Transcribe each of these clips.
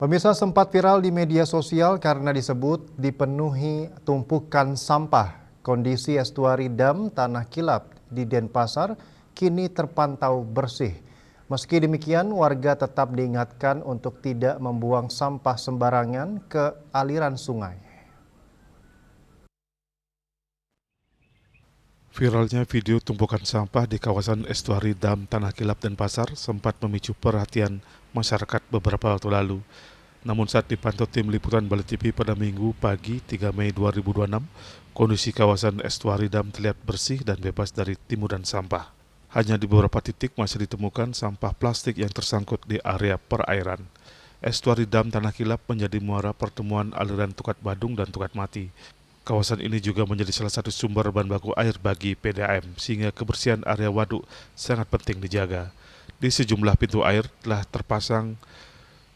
Pemirsa, sempat viral di media sosial karena disebut dipenuhi tumpukan sampah. Kondisi estuari dam Tanah Kilap di Denpasar kini terpantau bersih. Meski demikian, warga tetap diingatkan untuk tidak membuang sampah sembarangan ke aliran sungai. Viralnya video tumpukan sampah di kawasan estuari dam Tanah Kilap Denpasar sempat memicu perhatian masyarakat beberapa waktu lalu. Namun saat dipantau tim liputan Bali TV pada Minggu pagi 3 Mei 2026, kondisi kawasan estuari dam terlihat bersih dan bebas dari timuran sampah. Hanya di beberapa titik masih ditemukan sampah plastik yang tersangkut di area perairan. Estuari dam Tanah Kilap menjadi muara pertemuan aliran Tukat Badung dan Tukat Mati. Kawasan ini juga menjadi salah satu sumber bahan baku air bagi PDAM, sehingga kebersihan area waduk sangat penting dijaga. Di sejumlah pintu air telah terpasang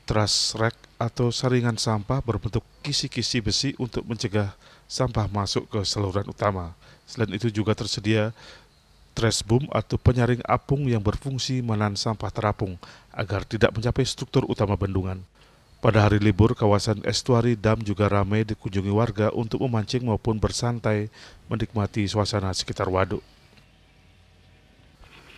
truss rack atau saringan sampah berbentuk kisi-kisi besi untuk mencegah sampah masuk ke saluran utama. Selain itu juga tersedia trash boom atau penyaring apung yang berfungsi menahan sampah terapung agar tidak mencapai struktur utama bendungan. Pada hari libur, kawasan estuari dam juga ramai dikunjungi warga untuk memancing maupun bersantai menikmati suasana sekitar waduk.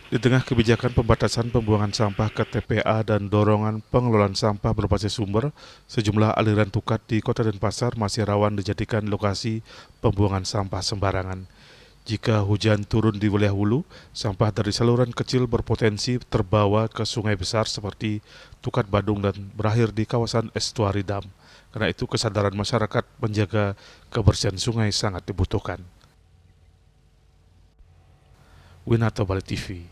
Di tengah kebijakan pembatasan pembuangan sampah ke TPA dan dorongan pengelolaan sampah berbasis sumber, sejumlah aliran tukat di Kota Denpasar masih rawan dijadikan lokasi pembuangan sampah sembarangan. Jika hujan turun di wilayah hulu, sampah dari saluran kecil berpotensi terbawa ke sungai besar seperti Tukat Badung dan berakhir di kawasan estuari dam. Karena itu kesadaran masyarakat menjaga kebersihan sungai sangat dibutuhkan. Winata Bali TV.